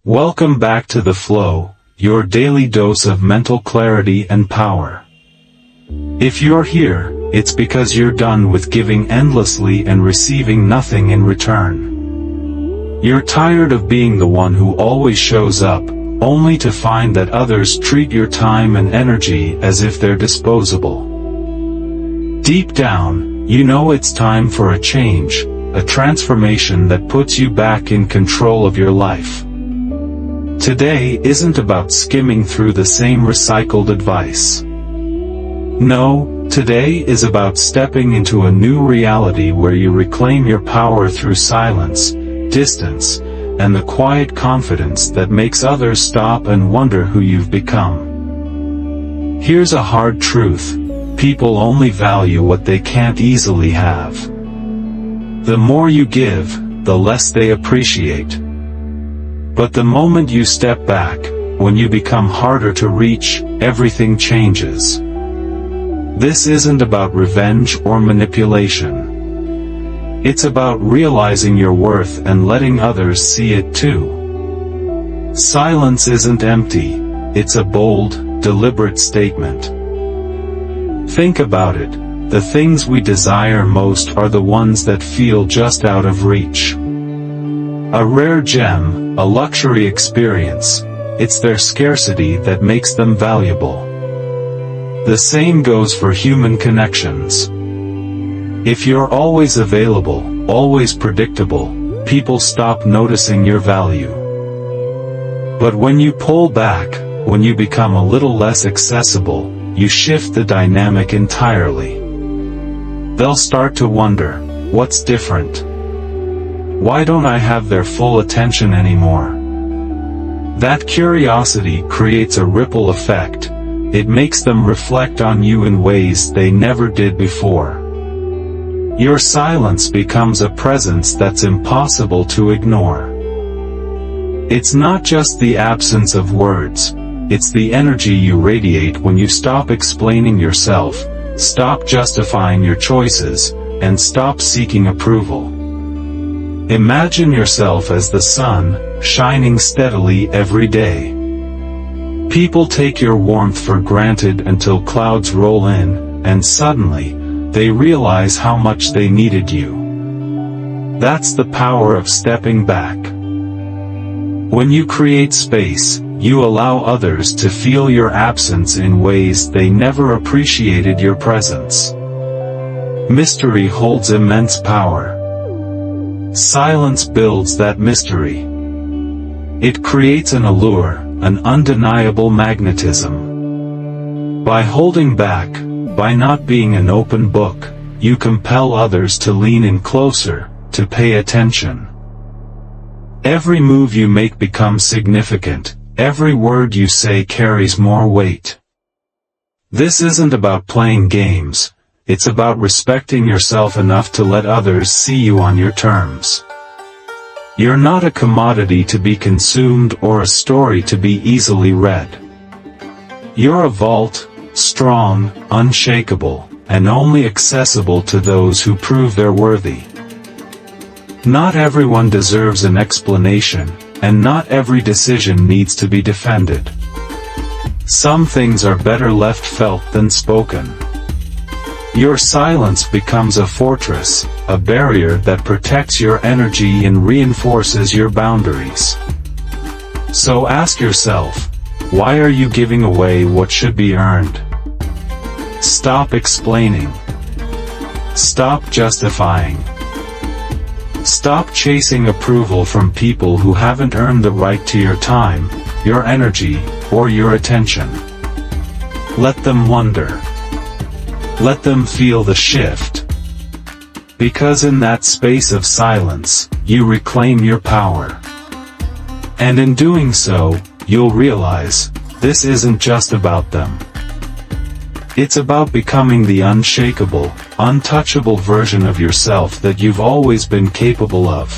Welcome back to The Flow, your daily dose of mental clarity and power. If you're here, it's because you're done with giving endlessly and receiving nothing in return. You're tired of being the one who always shows up, only to find that others treat your time and energy as if they're disposable. Deep down, you know it's time for a change, a transformation that puts you back in control of your life. Today isn't about skimming through the same recycled advice. No, today is about stepping into a new reality where you reclaim your power through silence, distance, and the quiet confidence that makes others stop and wonder who you've become. Here's a hard truth: people only value what they can't easily have. The more you give, the less they appreciate. But the moment you step back, when you become harder to reach, everything changes. This isn't about revenge or manipulation. It's about realizing your worth and letting others see it too. Silence isn't empty, it's a bold, deliberate statement. Think about it, the things we desire most are the ones that feel just out of reach. A rare gem, a luxury experience, it's their scarcity that makes them valuable. The same goes for human connections. If you're always available, always predictable, people stop noticing your value. But when you pull back, when you become a little less accessible, you shift the dynamic entirely. They'll start to wonder, what's different? Why don't I have their full attention anymore? That curiosity creates a ripple effect. It makes them reflect on you in ways they never did before. Your silence becomes a presence that's impossible to ignore. It's not just the absence of words, it's the energy you radiate when you stop explaining yourself, stop justifying your choices, and stop seeking approval. Imagine yourself as the sun, shining steadily every day. People take your warmth for granted until clouds roll in, and suddenly, they realize how much they needed you. That's the power of stepping back. When you create space, you allow others to feel your absence in ways they never appreciated your presence. Mystery holds immense power. Silence builds that mystery. It creates an allure, an undeniable magnetism. By holding back, by not being an open book, you compel others to lean in closer, to pay attention. Every move you make becomes significant, every word you say carries more weight. This isn't about playing games. It's about respecting yourself enough to let others see you on your terms. You're not a commodity to be consumed or a story to be easily read. You're a vault, strong, unshakable, and only accessible to those who prove they're worthy. Not everyone deserves an explanation, and not every decision needs to be defended. Some things are better left felt than spoken. Your silence becomes a fortress, a barrier that protects your energy and reinforces your boundaries. So ask yourself, why are you giving away what should be earned? Stop explaining. Stop justifying. Stop chasing approval from people who haven't earned the right to your time, your energy, or your attention. Let them wonder. Let them feel the shift. Because in that space of silence, you reclaim your power. And in doing so, you'll realize, this isn't just about them. It's about becoming the unshakable, untouchable version of yourself that you've always been capable of.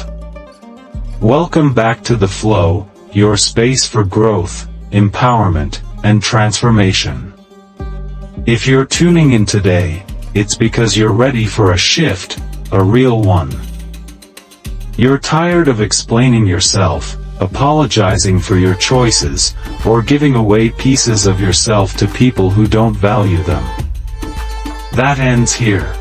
Welcome back to The Flow, your space for growth, empowerment, and transformation. If you're tuning in today, it's because you're ready for a shift, a real one. You're tired of explaining yourself, apologizing for your choices, or giving away pieces of yourself to people who don't value them. That ends here.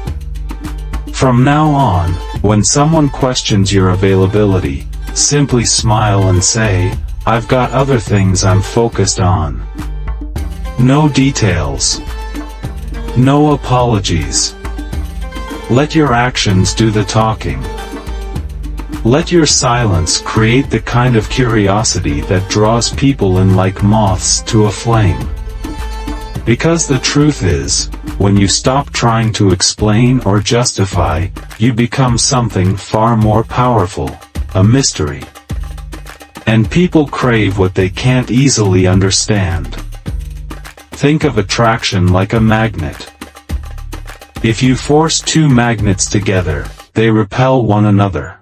From now on, when someone questions your availability, simply smile and say, "I've got other things I'm focused on." No details. No apologies. Let your actions do the talking. Let your silence create the kind of curiosity that draws people in like moths to a flame. Because the truth is, when you stop trying to explain or justify, you become something far more powerful, a mystery. And people crave what they can't easily understand. Think of attraction like a magnet. If you force two magnets together, they repel one another.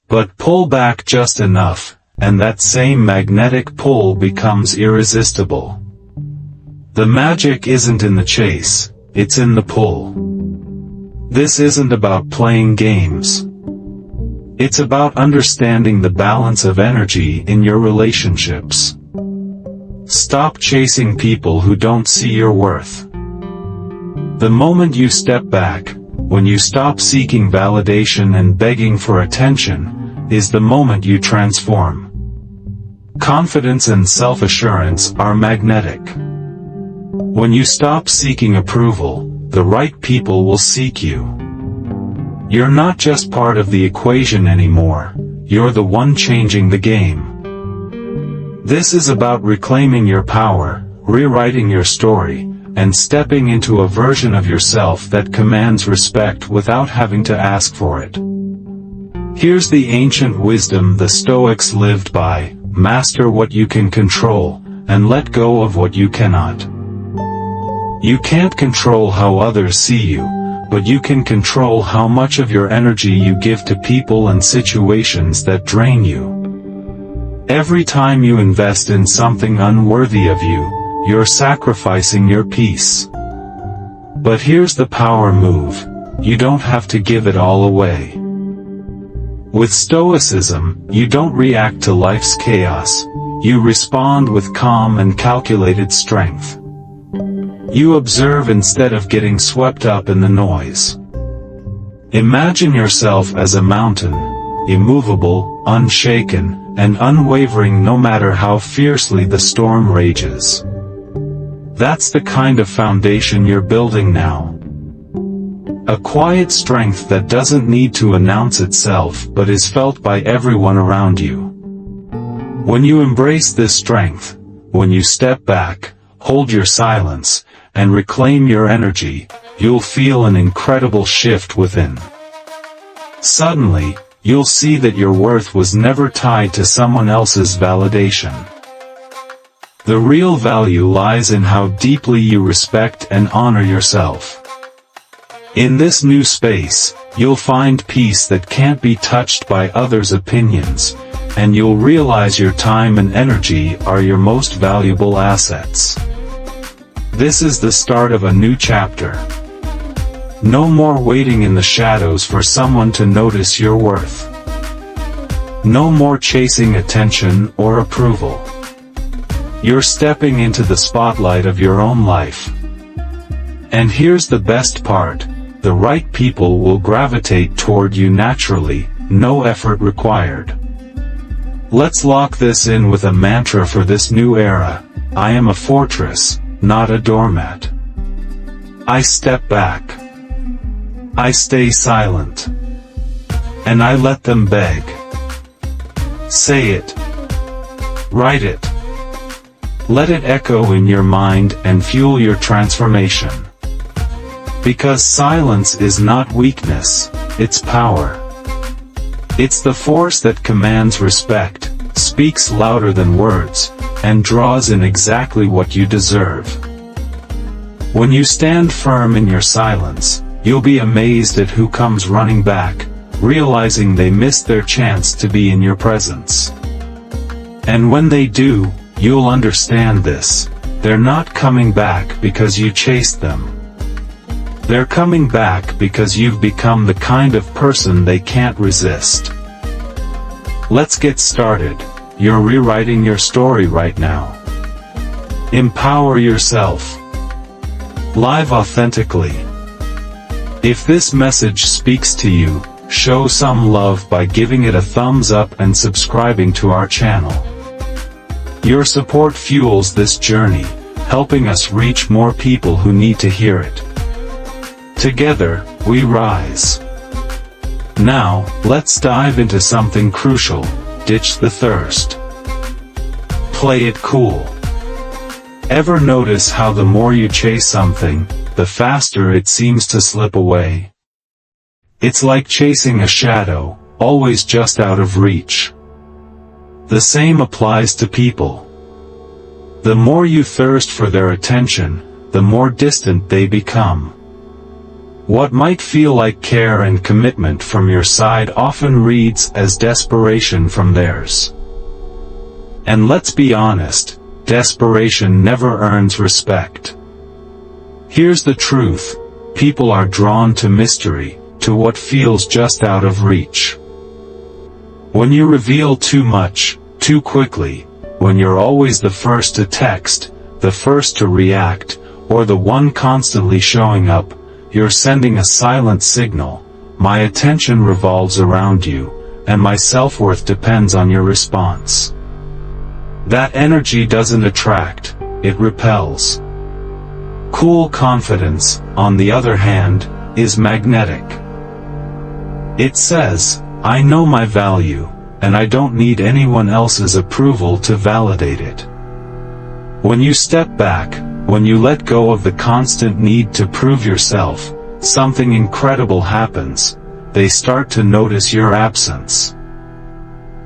But pull back just enough, and that same magnetic pull becomes irresistible. The magic isn't in the chase, it's in the pull. This isn't about playing games. It's about understanding the balance of energy in your relationships. Stop chasing people who don't see your worth. The moment you step back, when you stop seeking validation and begging for attention, is the moment you transform. Confidence and self-assurance are magnetic. When you stop seeking approval, the right people will seek you. You're not just part of the equation anymore, you're the one changing the game. This is about reclaiming your power, rewriting your story, and stepping into a version of yourself that commands respect without having to ask for it. Here's the ancient wisdom the Stoics lived by: master what you can control, and let go of what you cannot. You can't control how others see you, but you can control how much of your energy you give to people and situations that drain you. Every time you invest in something unworthy of you, you're sacrificing your peace. But here's the power move: you don't have to give it all away. With Stoicism, you don't react to life's chaos, you respond with calm and calculated strength. You observe instead of getting swept up in the noise. Imagine yourself as a mountain, immovable, unshaken, and unwavering no matter how fiercely the storm rages. That's the kind of foundation you're building now. A quiet strength that doesn't need to announce itself but is felt by everyone around you. When you embrace this strength, when you step back, hold your silence, and reclaim your energy, you'll feel an incredible shift within. Suddenly, you'll see that your worth was never tied to someone else's validation. The real value lies in how deeply you respect and honor yourself. In this new space, you'll find peace that can't be touched by others' opinions, and you'll realize your time and energy are your most valuable assets. This is the start of a new chapter. No more waiting in the shadows for someone to notice your worth. No more chasing attention or approval. You're stepping into the spotlight of your own life. And here's the best part: the right people will gravitate toward you naturally, no effort required. Let's lock this in with a mantra for this new era: I am a fortress, not a doormat. I step back. I stay silent. And I let them beg. Say it. Write it. Let it echo in your mind and fuel your transformation. Because silence is not weakness, it's power. It's the force that commands respect, speaks louder than words, and draws in exactly what you deserve. When you stand firm in your silence, you'll be amazed at who comes running back, realizing they missed their chance to be in your presence. And when they do, you'll understand this: they're not coming back because you chased them. They're coming back because you've become the kind of person they can't resist. Let's get started. You're rewriting your story right now. Empower yourself. Live authentically. If this message speaks to you, show some love by giving it a thumbs up and subscribing to our channel. Your support fuels this journey, helping us reach more people who need to hear it. Together, we rise. Now, let's dive into something crucial. Ditch the thirst. Play it cool. Ever notice how the more you chase something, the faster it seems to slip away? It's like chasing a shadow, always just out of reach. The same applies to people. The more you thirst for their attention, the more distant they become. What might feel like care and commitment from your side often reads as desperation from theirs. And let's be honest, desperation never earns respect. Here's the truth: people are drawn to mystery, to what feels just out of reach. When you reveal too much, too quickly, when you're always the first to text, the first to react, or the one constantly showing up, you're sending a silent signal: my attention revolves around you, and my self-worth depends on your response. That energy doesn't attract, it repels. Cool confidence, on the other hand, is magnetic. It says, I know my value, and I don't need anyone else's approval to validate it. When you step back, when you let go of the constant need to prove yourself, something incredible happens. They start to notice your absence.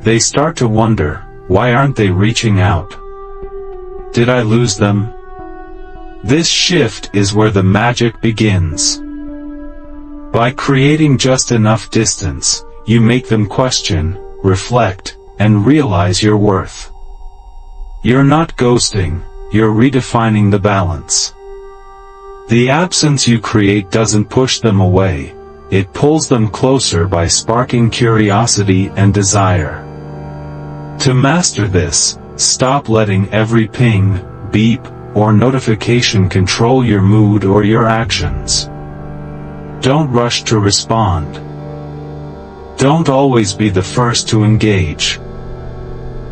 They start to wonder, why aren't they reaching out? Did I lose them? This shift is where the magic begins. By creating just enough distance, you make them question, reflect, and realize your worth. You're not ghosting, you're redefining the balance. The absence you create doesn't push them away, it pulls them closer by sparking curiosity and desire. To master this, stop letting every ping, beep, or notification control your mood or your actions. Don't rush to respond. Don't always be the first to engage.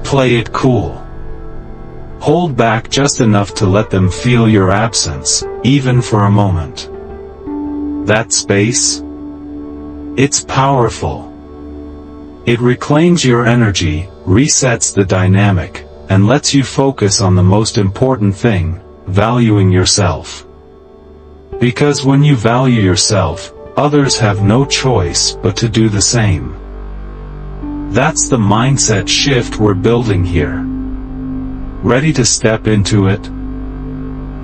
Play it cool. Hold back just enough to let them feel your absence, even for a moment. That space? It's powerful. It reclaims your energy, resets the dynamic, and lets you focus on the most important thing: valuing yourself. Because when you value yourself, others have no choice but to do the same. That's the mindset shift we're building here. Ready to step into it?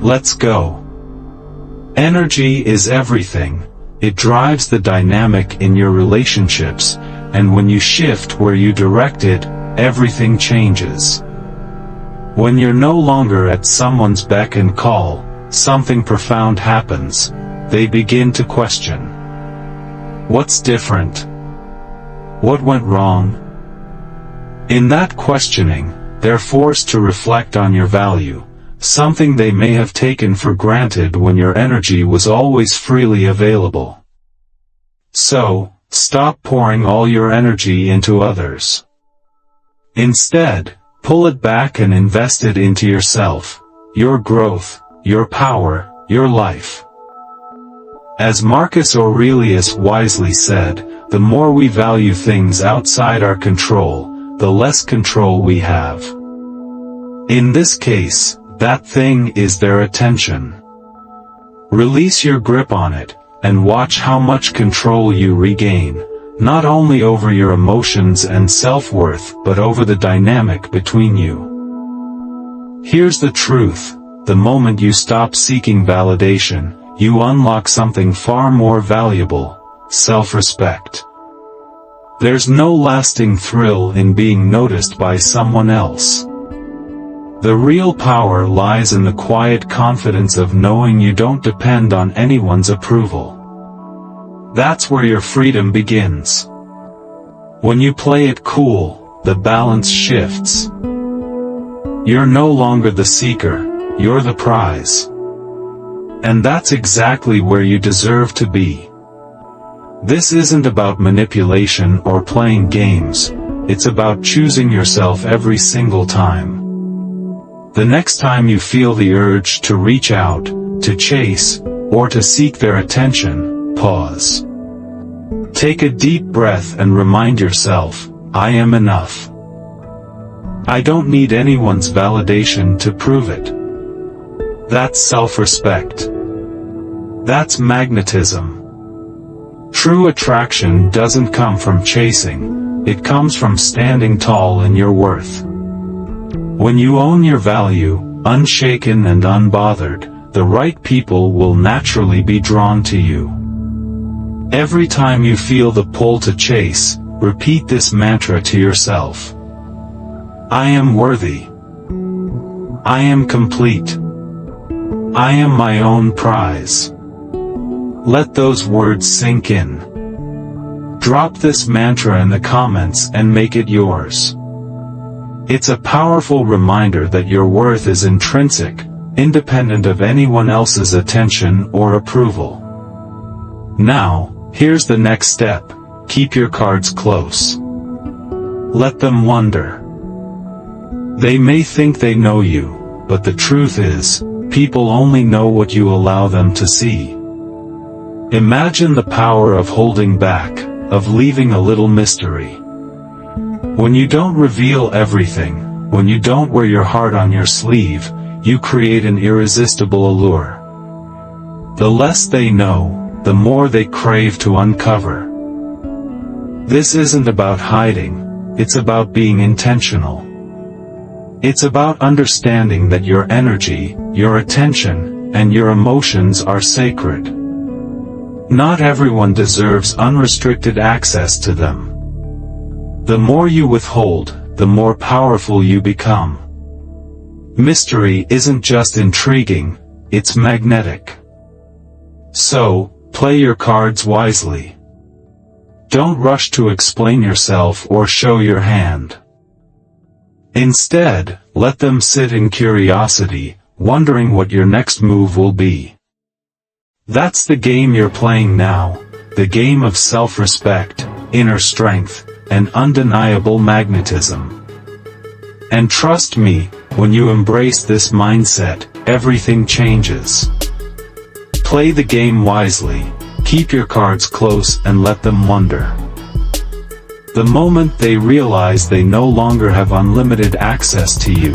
Let's go. Energy is everything. It drives the dynamic in your relationships, and when you shift where you direct it, everything changes. When you're no longer at someone's beck and call, something profound happens. They begin to question. What's different? What went wrong? In that questioning, they're forced to reflect on your value, something they may have taken for granted when your energy was always freely available. So, stop pouring all your energy into others. Instead, pull it back and invest it into yourself, your growth, your power, your life. As Marcus Aurelius wisely said, the more we value things outside our control, the less control we have. In this case, that thing is their attention. Release your grip on it, and watch how much control you regain, not only over your emotions and self-worth but over the dynamic between you. Here's the truth: the moment you stop seeking validation, you unlock something far more valuable: self-respect. There's no lasting thrill in being noticed by someone else. The real power lies in the quiet confidence of knowing you don't depend on anyone's approval. That's where your freedom begins. When you play it cool, the balance shifts. You're no longer the seeker, you're the prize. And that's exactly where you deserve to be. This isn't about manipulation or playing games, it's about choosing yourself every single time. The next time you feel the urge to reach out, to chase, or to seek their attention, pause. Take a deep breath and remind yourself, I am enough. I don't need anyone's validation to prove it. That's self-respect. That's magnetism. True attraction doesn't come from chasing, it comes from standing tall in your worth. When you own your value, unshaken and unbothered, the right people will naturally be drawn to you. Every time you feel the pull to chase, repeat this mantra to yourself. I am worthy. I am complete. I am my own prize. Let those words sink in. Drop this mantra in the comments and make it yours. It's a powerful reminder that your worth is intrinsic, independent of anyone else's attention or approval. Now, here's the next step. Keep your cards close. Let them wonder. They may think they know you, but the truth is, people only know what you allow them to see. Imagine the power of holding back, of leaving a little mystery. When you don't reveal everything, when you don't wear your heart on your sleeve, you create an irresistible allure. The less they know, the more they crave to uncover. This isn't about hiding, it's about being intentional. It's about understanding that your energy, your attention, and your emotions are sacred. Not everyone deserves unrestricted access to them. The more you withhold, the more powerful you become. Mystery isn't just intriguing, it's magnetic. So, play your cards wisely. Don't rush to explain yourself or show your hand. Instead, let them sit in curiosity, wondering what your next move will be. That's the game you're playing now, the game of self-respect, inner strength, and undeniable magnetism. And trust me, when you embrace this mindset, everything changes. Play the game wisely, keep your cards close and let them wonder. The moment they realize they no longer have unlimited access to you,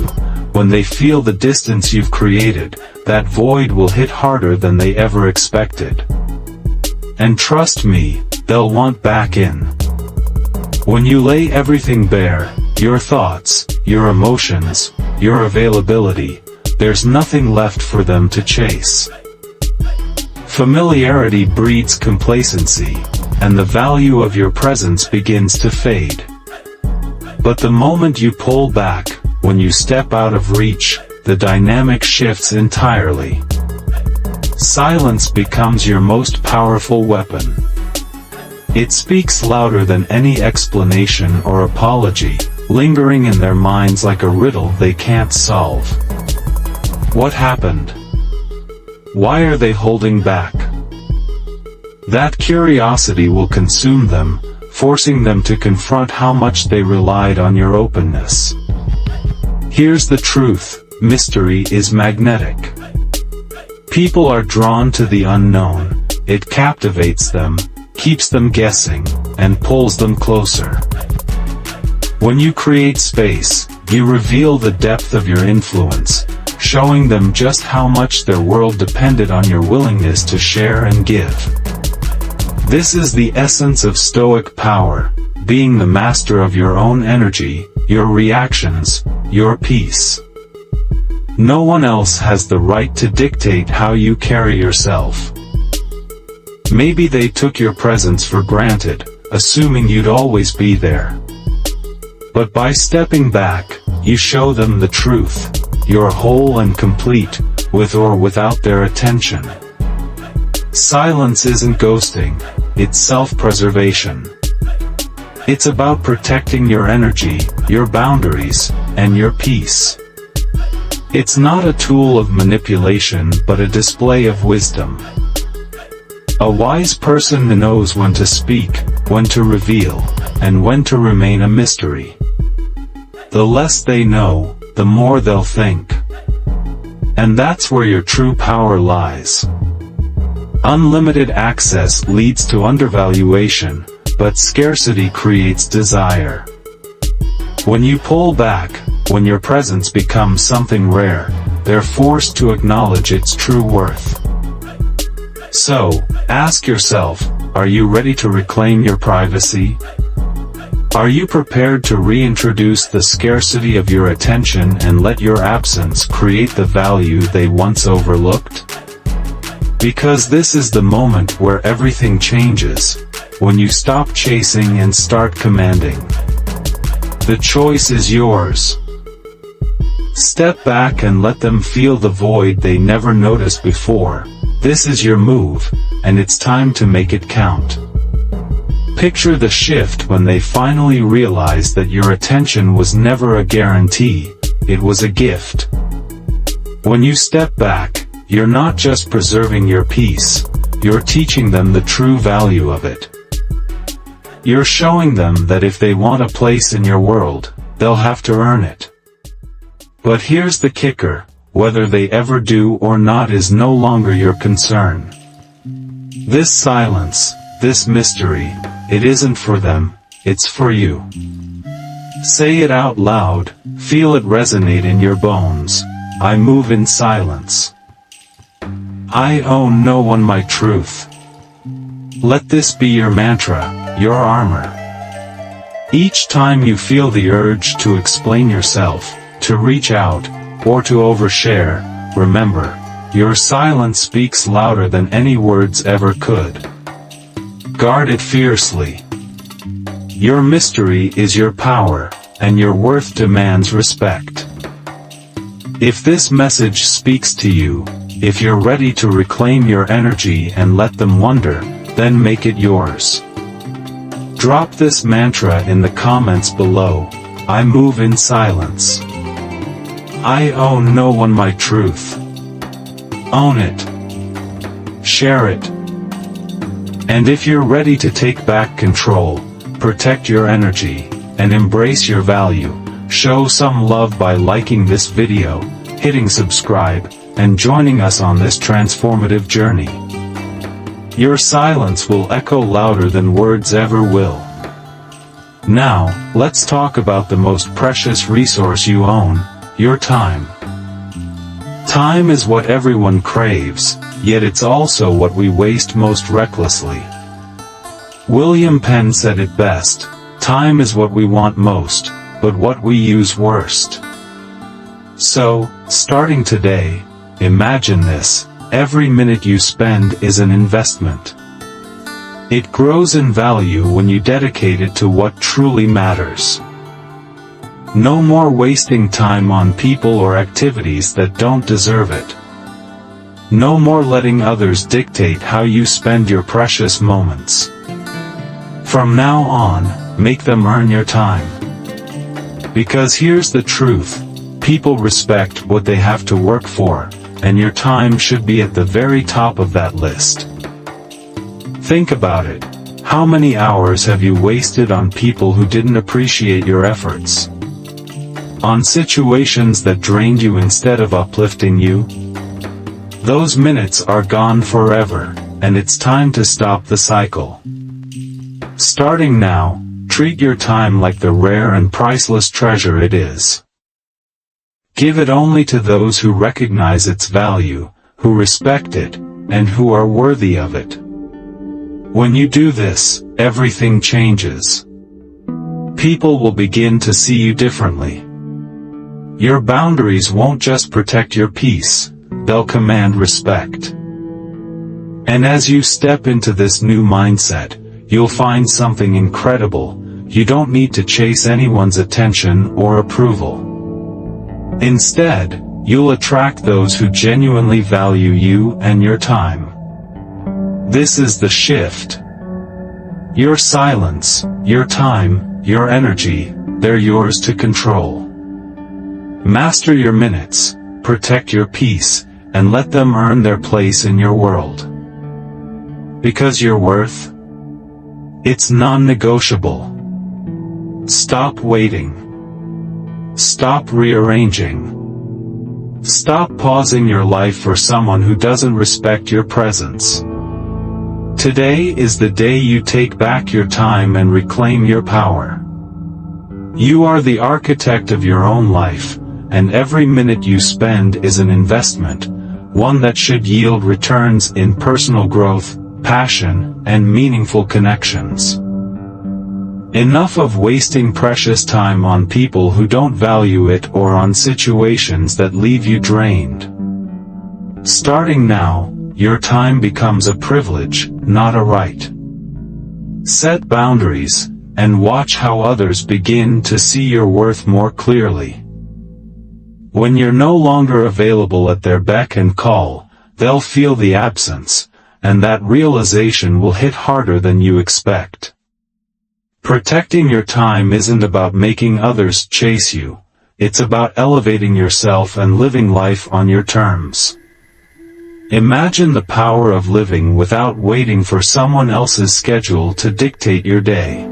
when they feel the distance you've created, that void will hit harder than they ever expected. And trust me, they'll want back in. When you lay everything bare, your thoughts, your emotions, your availability, there's nothing left for them to chase. Familiarity breeds complacency, and the value of your presence begins to fade. But the moment you pull back, when you step out of reach, the dynamic shifts entirely. Silence becomes your most powerful weapon. It speaks louder than any explanation or apology, lingering in their minds like a riddle they can't solve. What happened? Why are they holding back? That curiosity will consume them, forcing them to confront how much they relied on your openness. Here's the truth, mystery is magnetic. People are drawn to the unknown, it captivates them, keeps them guessing, and pulls them closer. When you create space, you reveal the depth of your influence, showing them just how much their world depended on your willingness to share and give. This is the essence of stoic power, being the master of your own energy, your reactions, your peace. No one else has the right to dictate how you carry yourself. Maybe they took your presence for granted, assuming you'd always be there. But by stepping back, you show them the truth. You're whole and complete, with or without their attention. Silence isn't ghosting, it's self-preservation. It's about protecting your energy, your boundaries, and your peace. It's not a tool of manipulation but a display of wisdom. A wise person knows when to speak, when to reveal, and when to remain a mystery. The less they know, the more they'll think. And that's where your true power lies. Unlimited access leads to undervaluation, but scarcity creates desire. When you pull back, when your presence becomes something rare, they're forced to acknowledge its true worth. So, ask yourself, are you ready to reclaim your privacy? Are you prepared to reintroduce the scarcity of your attention and let your absence create the value they once overlooked? Because this is the moment where everything changes, when you stop chasing and start commanding. The choice is yours. Step back and let them feel the void they never noticed before. This is your move, and it's time to make it count. Picture the shift when they finally realize that your attention was never a guarantee, it was a gift. When you step back, you're not just preserving your peace, you're teaching them the true value of it. You're showing them that if they want a place in your world, they'll have to earn it. But here's the kicker. Whether they ever do or not is no longer your concern. This silence, this mystery, it isn't for them, it's for you. Say it out loud, feel it resonate in your bones. I move in silence. I owe no one my truth. Let this be your mantra, your armor. Each time you feel the urge to explain yourself, to reach out, or to overshare, remember, your silence speaks louder than any words ever could. Guard it fiercely. Your mystery is your power, and your worth demands respect. If this message speaks to you, if you're ready to reclaim your energy and let them wonder, then make it yours. Drop this mantra in the comments below. I move in silence. I owe no one my truth. Own it. Share it. And if you're ready to take back control, protect your energy, and embrace your value, show some love by liking this video, hitting subscribe, and joining us on this transformative journey. Your silence will echo louder than words ever will. Now, let's talk about the most precious resource you own. Your time. Time is what everyone craves, yet it's also what we waste most recklessly. William Penn said it best, time is what we want most, but what we use worst. So, starting today, imagine this, every minute you spend is an investment. It grows in value when you dedicate it to what truly matters. No more wasting time on people or activities that don't deserve it. No more letting others dictate how you spend your precious moments. From now on, make them earn your time. Because here's the truth, people respect what they have to work for, and your time should be at the very top of that list. Think about it. How many hours have you wasted on people who didn't appreciate your efforts? On situations that drained you instead of uplifting you? Those minutes are gone forever, and it's time to stop the cycle. Starting now, treat your time like the rare and priceless treasure it is. Give it only to those who recognize its value, who respect it, and who are worthy of it. When you do this, everything changes. People will begin to see you differently. Your boundaries won't just protect your peace, they'll command respect. And as you step into this new mindset, you'll find something incredible. You don't need to chase anyone's attention or approval. Instead, you'll attract those who genuinely value you and your time. This is the shift. Your silence, your time, your energy, they're yours to control. Master your minutes, protect your peace, and let them earn their place in your world. Because your worth, it's non-negotiable. Stop waiting. Stop rearranging. Stop pausing your life for someone who doesn't respect your presence. Today is the day you take back your time and reclaim your power. You are the architect of your own life, and every minute you spend is an investment, one that should yield returns in personal growth, passion, and meaningful connections. Enough of wasting precious time on people who don't value it or on situations that leave you drained. Starting now, your time becomes a privilege, not a right. Set boundaries, and watch how others begin to see your worth more clearly. When you're no longer available at their beck and call, they'll feel the absence, and that realization will hit harder than you expect. Protecting your time isn't about making others chase you, it's about elevating yourself and living life on your terms. Imagine the power of living without waiting for someone else's schedule to dictate your day.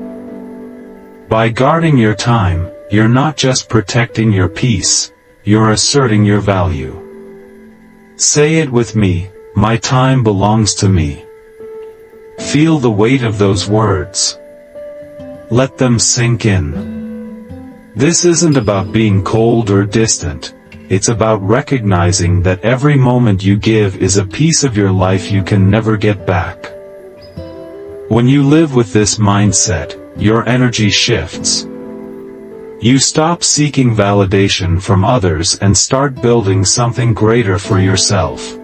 By guarding your time, you're not just protecting your peace, you're asserting your value. Say it with me, my time belongs to me. Feel the weight of those words. Let them sink in. This isn't about being cold or distant, it's about recognizing that every moment you give is a piece of your life you can never get back. When you live with this mindset, your energy shifts. You stop seeking validation from others and start building something greater for yourself.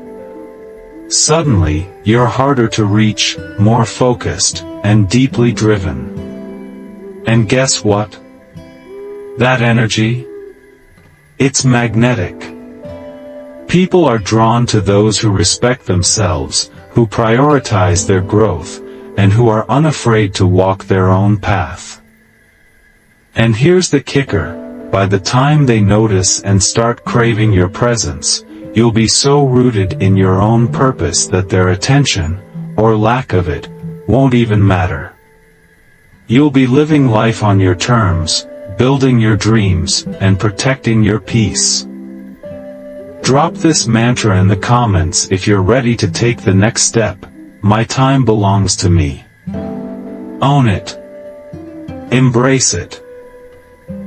Suddenly, you're harder to reach, more focused, and deeply driven. And guess what? That energy? It's magnetic. People are drawn to those who respect themselves, who prioritize their growth, and who are unafraid to walk their own path. And here's the kicker, by the time they notice and start craving your presence, you'll be so rooted in your own purpose that their attention, or lack of it, won't even matter. You'll be living life on your terms, building your dreams, and protecting your peace. Drop this mantra in the comments if you're ready to take the next step. My time belongs to me. Own it. Embrace it.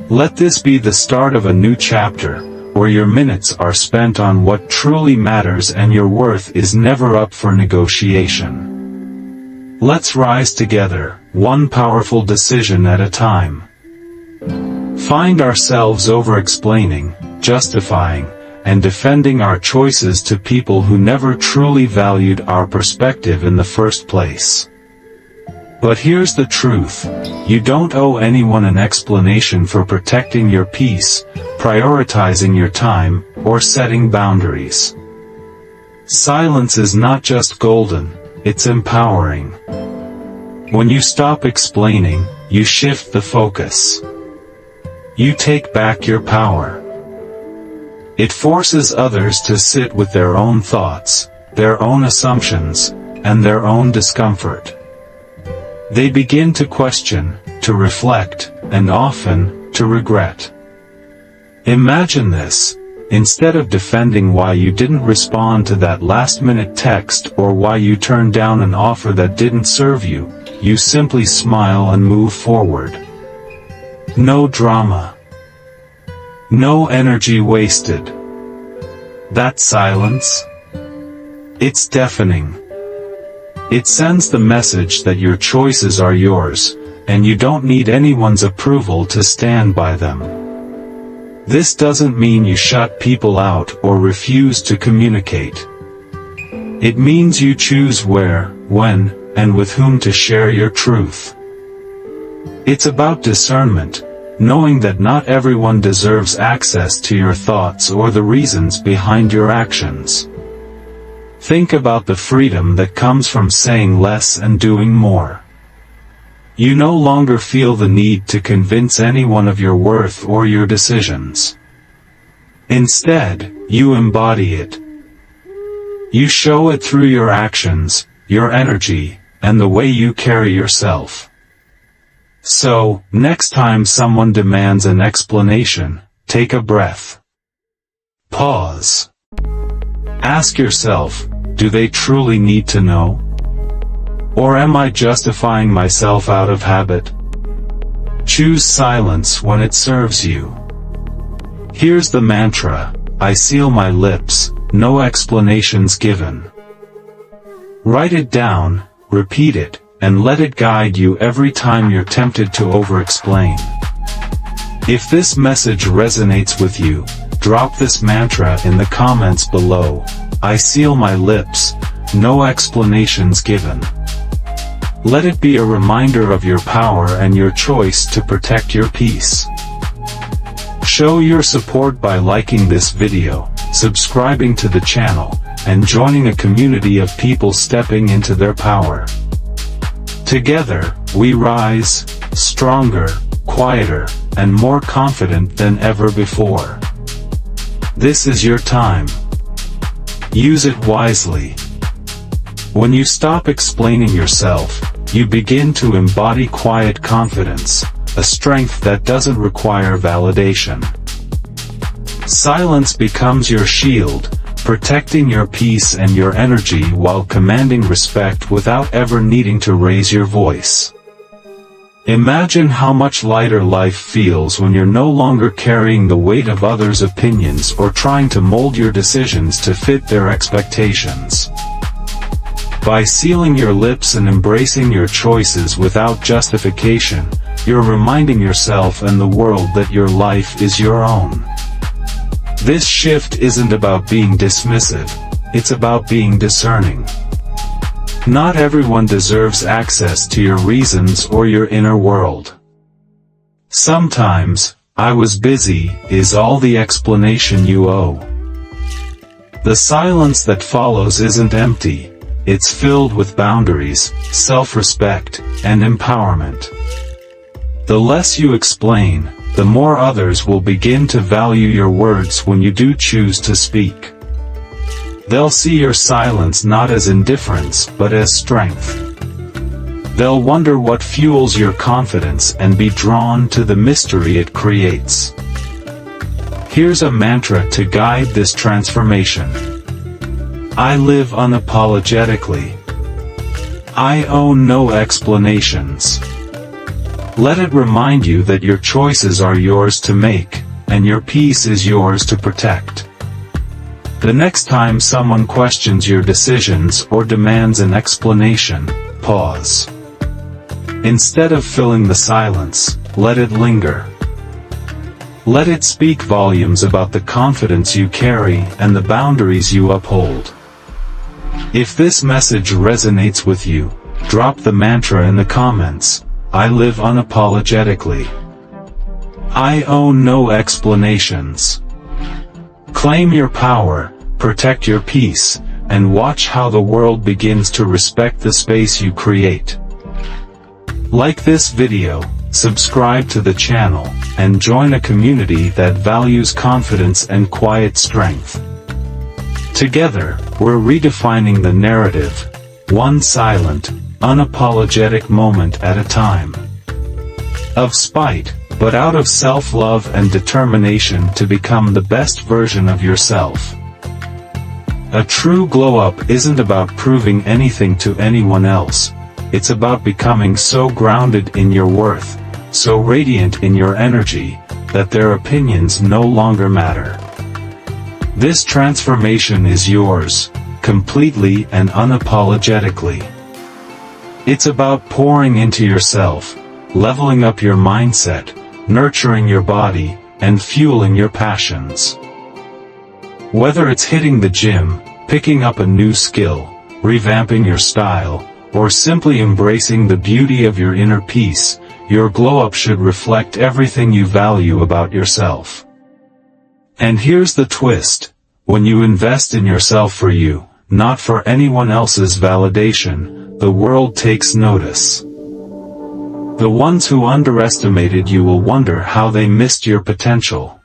Let this be the start of a new chapter, where your minutes are spent on what truly matters and your worth is never up for negotiation. Let's rise together, one powerful decision at a time. Find ourselves over-explaining, justifying, and defending our choices to people who never truly valued our perspective in the first place. But here's the truth, you don't owe anyone an explanation for protecting your peace, prioritizing your time, or setting boundaries. Silence is not just golden, it's empowering. When you stop explaining, you shift the focus. You take back your power. It forces others to sit with their own thoughts, their own assumptions, and their own discomfort. They begin to question, to reflect, and often, to regret. Imagine this. Instead of defending why you didn't respond to that last-minute text or why you turned down an offer that didn't serve you, you simply smile and move forward. No drama. No energy wasted. That silence? It's deafening. It sends the message that your choices are yours, and you don't need anyone's approval to stand by them. This doesn't mean you shut people out or refuse to communicate. It means you choose where, when, and with whom to share your truth. It's about discernment, knowing that not everyone deserves access to your thoughts or the reasons behind your actions. Think about the freedom that comes from saying less and doing more. You no longer feel the need to convince anyone of your worth or your decisions. Instead, you embody it. You show it through your actions, your energy, and the way you carry yourself. So, next time someone demands an explanation, take a breath. Pause. Ask yourself, do they truly need to know? Or am I justifying myself out of habit? Choose silence when it serves you. Here's the mantra: I seal my lips, no explanations given. Write it down, repeat it, and let it guide you every time you're tempted to over-explain. If this message resonates with you, drop this mantra in the comments below. I seal my lips, no explanations given. Let it be a reminder of your power and your choice to protect your peace. Show your support by liking this video, subscribing to the channel, and joining a community of people stepping into their power. Together, we rise, stronger, quieter, and more confident than ever before. This is your time. Use it wisely. When you stop explaining yourself, you begin to embody quiet confidence, a strength that doesn't require validation. Silence becomes your shield, protecting your peace and your energy while commanding respect without ever needing to raise your voice. Imagine how much lighter life feels when you're no longer carrying the weight of others' opinions or trying to mold your decisions to fit their expectations. By sealing your lips and embracing your choices without justification, you're reminding yourself and the world that your life is your own. This shift isn't about being dismissive, it's about being discerning. Not everyone deserves access to your reasons or your inner world. Sometimes, I was busy, is all the explanation you owe. The silence that follows isn't empty. It's filled with boundaries, self-respect, and empowerment. The less you explain, the more others will begin to value your words when you do choose to speak. They'll see your silence not as indifference but as strength. They'll wonder what fuels your confidence and be drawn to the mystery it creates. Here's a mantra to guide this transformation. I live unapologetically. I owe no explanations. Let it remind you that your choices are yours to make, and your peace is yours to protect. The next time someone questions your decisions or demands an explanation, pause. Instead of filling the silence, let it linger. Let it speak volumes about the confidence you carry and the boundaries you uphold. If this message resonates with you, drop the mantra in the comments. I live unapologetically. I owe no explanations. Claim your power, protect your peace, and watch how the world begins to respect the space you create. Like this video, subscribe to the channel, and join a community that values confidence and quiet strength. Together, we're redefining the narrative, one silent, unapologetic moment at a time. Of spite, but out of self-love and determination to become the best version of yourself. A true glow-up isn't about proving anything to anyone else, it's about becoming so grounded in your worth, so radiant in your energy, that their opinions no longer matter. This transformation is yours, completely and unapologetically. It's about pouring into yourself, leveling up your mindset, nurturing your body, and fueling your passions. Whether it's hitting the gym, picking up a new skill, revamping your style, or simply embracing the beauty of your inner peace, your glow-up should reflect everything you value about yourself. And here's the twist: when you invest in yourself for you, not for anyone else's validation, the world takes notice. The ones who underestimated you will wonder how they missed your potential.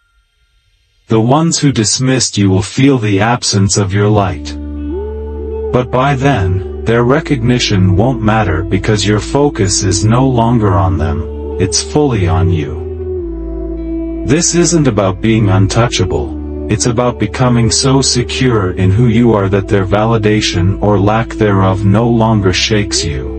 The ones who dismissed you will feel the absence of your light. But by then, their recognition won't matter because your focus is no longer on them, it's fully on you. This isn't about being untouchable, it's about becoming so secure in who you are that their validation or lack thereof no longer shakes you.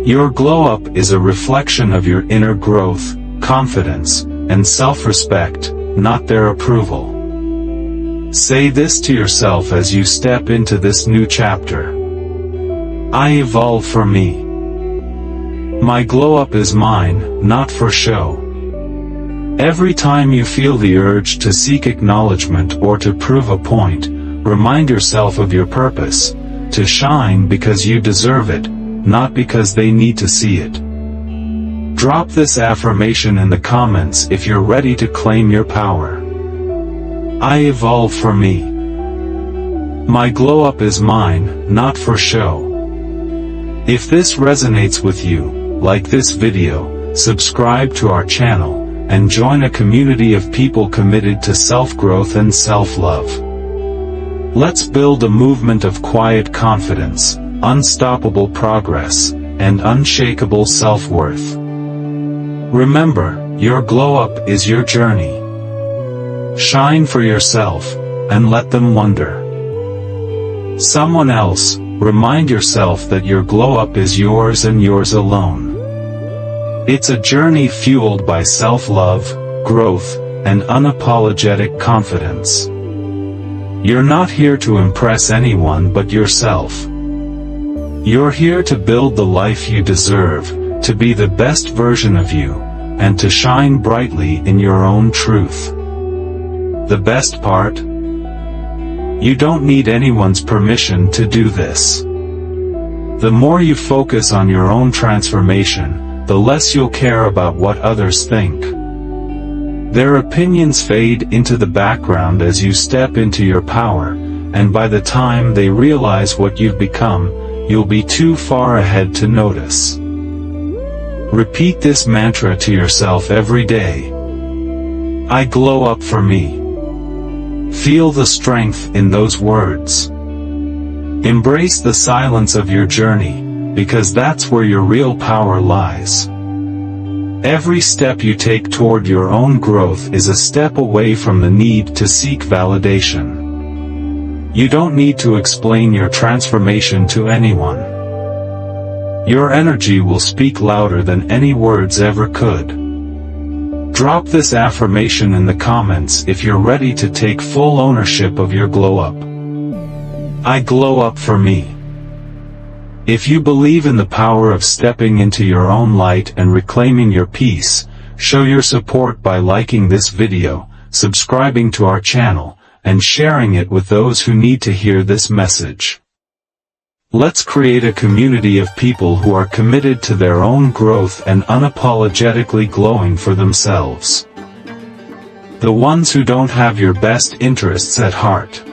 Your glow-up is a reflection of your inner growth, confidence, and self-respect, not their approval. Say this to yourself as you step into this new chapter. I evolve for me. My glow-up is mine, not for show. Every time you feel the urge to seek acknowledgement or to prove a point, remind yourself of your purpose, to shine because you deserve it, not because they need to see it. Drop this affirmation in the comments if you're ready to claim your power. I evolve for me. My glow-up is mine, not for show. If this resonates with you, like this video, subscribe to our channel, and join a community of people committed to self-growth and self-love. Let's build a movement of quiet confidence, unstoppable progress, and unshakable self-worth. Remember, your glow-up is your journey. Shine for yourself, and let them wonder. Someone else, remind yourself that your glow-up is yours and yours alone. It's a journey fueled by self-love, growth, and unapologetic confidence. You're not here to impress anyone but yourself. You're here to build the life you deserve, to be the best version of you, and to shine brightly in your own truth. The best part? You don't need anyone's permission to do this. The more you focus on your own transformation, the less you'll care about what others think. Their opinions fade into the background as you step into your power, and by the time they realize what you've become, you'll be too far ahead to notice. Repeat this mantra to yourself every day. I glow up for me. Feel the strength in those words. Embrace the silence of your journey, because that's where your real power lies. Every step you take toward your own growth is a step away from the need to seek validation. You don't need to explain your transformation to anyone. Your energy will speak louder than any words ever could. Drop this affirmation in the comments if you're ready to take full ownership of your glow-up. I glow up for me. If you believe in the power of stepping into your own light and reclaiming your peace, show your support by liking this video, subscribing to our channel, and sharing it with those who need to hear this message. Let's create a community of people who are committed to their own growth and unapologetically glowing for themselves. The ones who don't have your best interests at heart.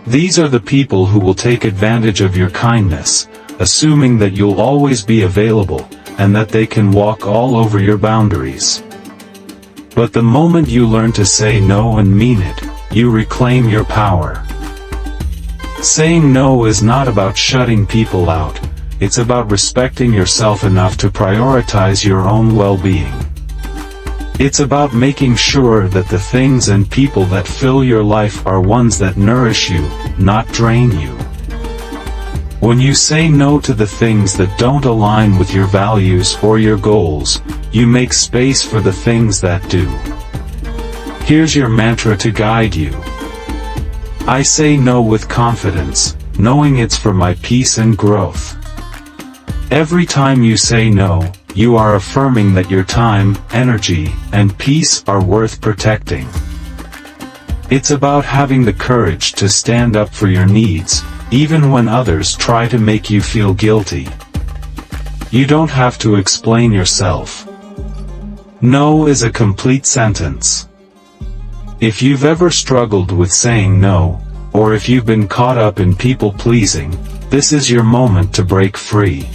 These are the people who will take advantage of your kindness, assuming that you'll always be available, and that they can walk all over your boundaries. But the moment you learn to say no and mean it, you reclaim your power. Saying no is not about shutting people out, it's about respecting yourself enough to prioritize your own well-being. It's about making sure that the things and people that fill your life are ones that nourish you, not drain you. When you say no to the things that don't align with your values or your goals, you make space for the things that do. Here's your mantra to guide you. I say no with confidence, knowing it's for my peace and growth. Every time you say no, you are affirming that your time, energy, and peace are worth protecting. It's about having the courage to stand up for your needs, even when others try to make you feel guilty. You don't have to explain yourself. No is a complete sentence. If you've ever struggled with saying no, or if you've been caught up in people-pleasing, this is your moment to break free.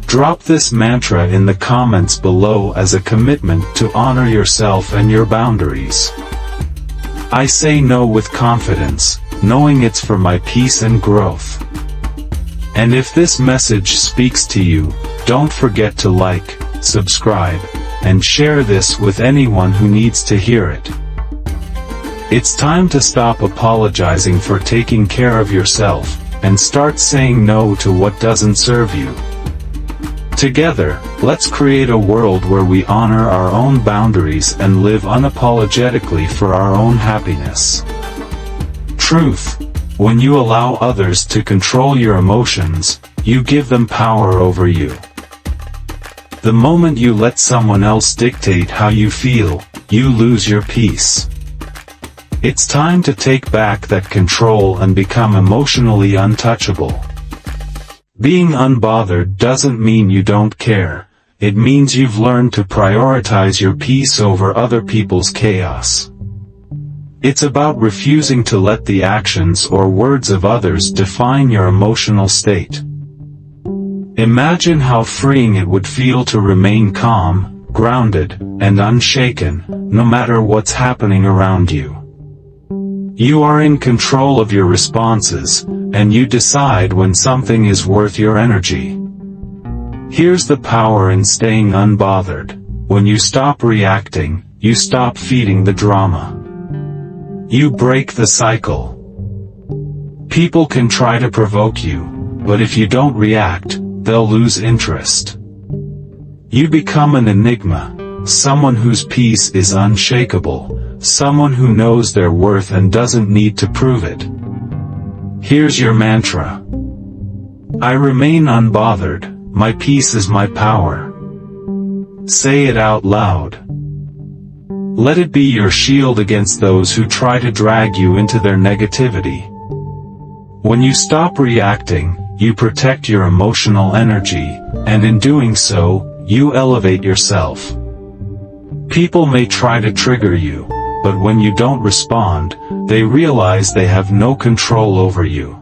Drop this mantra in the comments below as a commitment to honor yourself and your boundaries. I say no with confidence, knowing it's for my peace and growth. And if this message speaks to you, don't forget to like, subscribe, and share this with anyone who needs to hear it. It's time to stop apologizing for taking care of yourself, and start saying no to what doesn't serve you. Together, let's create a world where we honor our own boundaries and live unapologetically for our own happiness. Truth: when you allow others to control your emotions, you give them power over you. The moment you let someone else dictate how you feel, you lose your peace. It's time to take back that control and become emotionally untouchable. Being unbothered doesn't mean you don't care, it means you've learned to prioritize your peace over other people's chaos. It's about refusing to let the actions or words of others define your emotional state. Imagine how freeing it would feel to remain calm, grounded, and unshaken, no matter what's happening around you. You are in control of your responses, and you decide when something is worth your energy. Here's the power in staying unbothered: when you stop reacting, you stop feeding the drama. You break the cycle. People can try to provoke you, but if you don't react, they'll lose interest. You become an enigma, someone whose peace is unshakable, someone who knows their worth and doesn't need to prove it. Here's your mantra. I remain unbothered, my peace is my power. Say it out loud. Let it be your shield against those who try to drag you into their negativity. When you stop reacting, you protect your emotional energy, and in doing so, you elevate yourself. People may try to trigger you, but when you don't respond, they realize they have no control over you.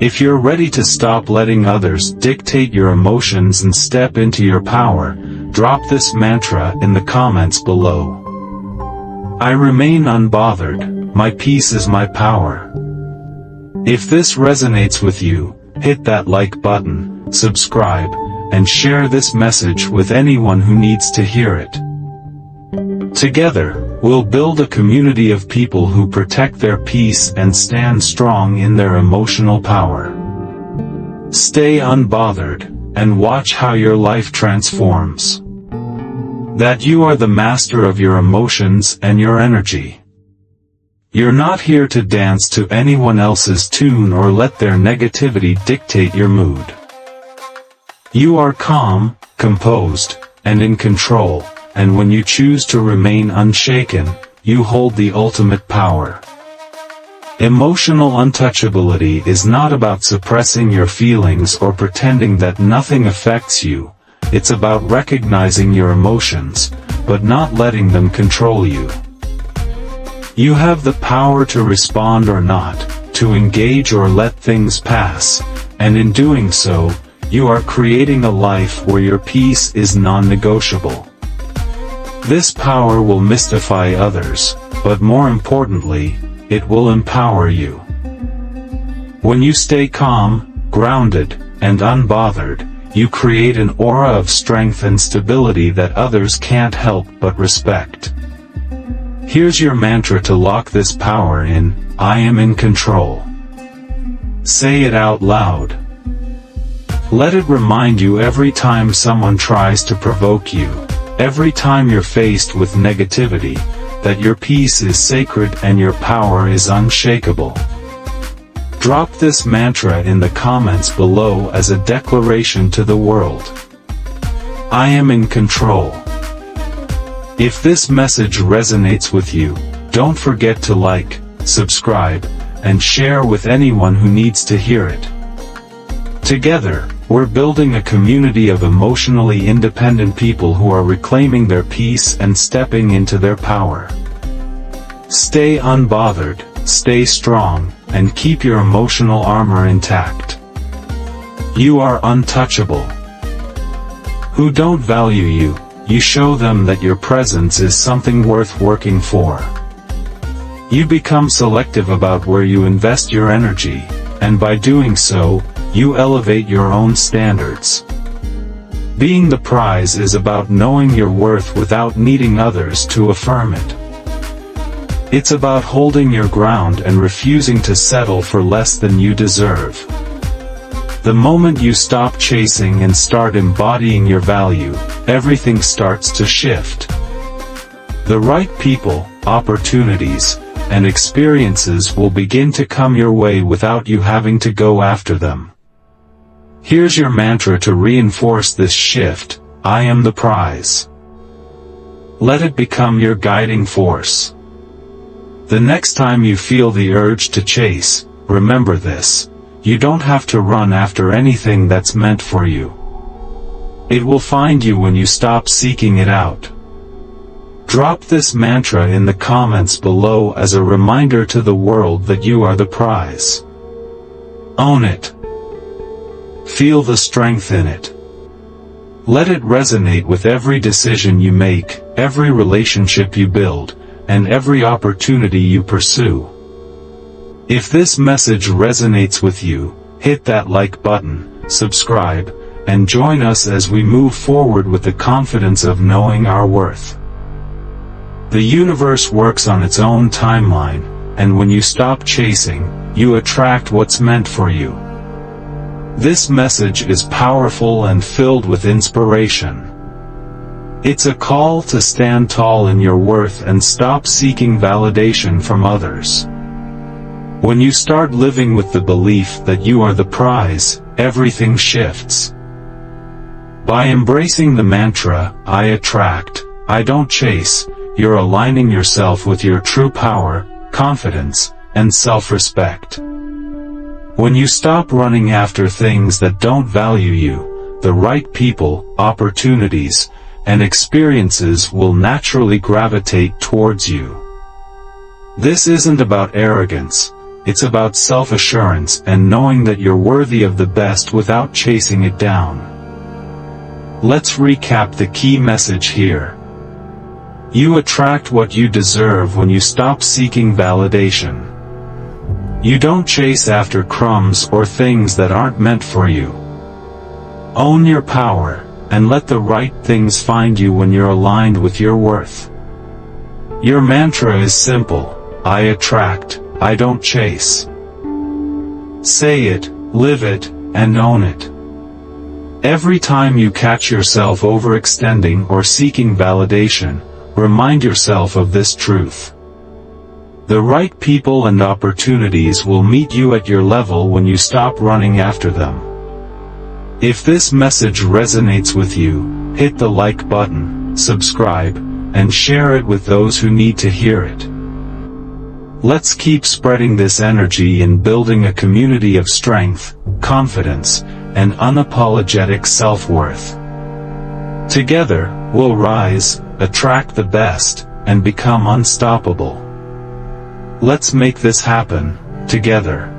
If you're ready to stop letting others dictate your emotions and step into your power, drop this mantra in the comments below. I remain unbothered, my peace is my power. If this resonates with you, hit that like button, subscribe, and share this message with anyone who needs to hear it. Together, we'll build a community of people who protect their peace and stand strong in their emotional power. Stay unbothered, and watch how your life transforms. That you are the master of your emotions and your energy. You're not here to dance to anyone else's tune or let their negativity dictate your mood. You are calm, composed, and in control. And when you choose to remain unshaken, you hold the ultimate power. Emotional untouchability is not about suppressing your feelings or pretending that nothing affects you, it's about recognizing your emotions, but not letting them control you. You have the power to respond or not, to engage or let things pass, and in doing so, you are creating a life where your peace is non-negotiable. This power will mystify others, but more importantly, it will empower you. When you stay calm, grounded, and unbothered, you create an aura of strength and stability that others can't help but respect. Here's your mantra to lock this power in: I am in control. Say it out loud. Let it remind you every time someone tries to provoke you, every time you're faced with negativity, that your peace is sacred and your power is unshakable. Drop this mantra in the comments below as a declaration to the world. I am in control. If this message resonates with you, don't forget to like, subscribe, and share with anyone who needs to hear it. Together, we're building a community of emotionally independent people who are reclaiming their peace and stepping into their power. Stay unbothered, stay strong, and keep your emotional armor intact. You are untouchable. who don't value you, you show them that your presence is something worth working for. You become selective about where you invest your energy, and by doing so, you elevate your own standards. Being the prize is about knowing your worth without needing others to affirm it. It's about holding your ground and refusing to settle for less than you deserve. The moment you stop chasing and start embodying your value, everything starts to shift. The right people, opportunities, and experiences will begin to come your way without you having to go after them. Here's your mantra to reinforce this shift: I am the prize. Let it become your guiding force. The next time you feel the urge to chase, remember this: you don't have to run after anything that's meant for you. It will find you when you stop seeking it out. Drop this mantra in the comments below as a reminder to the world that you are the prize. Own it. Feel the strength in it. Let it resonate with every decision you make, every relationship you build, and every opportunity you pursue. If this message resonates with you, hit that like button, subscribe, and join us as we move forward with the confidence of knowing our worth. The universe works on its own timeline, and when you stop chasing, you attract what's meant for you. This message is powerful and filled with inspiration. It's a call to stand tall in your worth and stop seeking validation from others. When you start living with the belief that you are the prize, everything shifts. By embracing the mantra, I attract, I don't chase, you're aligning yourself with your true power, confidence, and self-respect. When you stop running after things that don't value you, the right people, opportunities, and experiences will naturally gravitate towards you. This isn't about arrogance, it's about self-assurance and knowing that you're worthy of the best without chasing it down. Let's recap the key message here. You attract what you deserve when you stop seeking validation. You don't chase after crumbs or things that aren't meant for you. Own your power, and let the right things find you when you're aligned with your worth. Your mantra is simple: I attract, I don't chase. Say it, live it, and own it. Every time you catch yourself overextending or seeking validation, remind yourself of this truth. The right people and opportunities will meet you at your level when you stop running after them. If this message resonates with you, hit the like button, subscribe, and share it with those who need to hear it. Let's keep spreading this energy in building a community of strength, confidence, and unapologetic self-worth. Together, we'll rise, attract the best, and become unstoppable. Let's make this happen, together.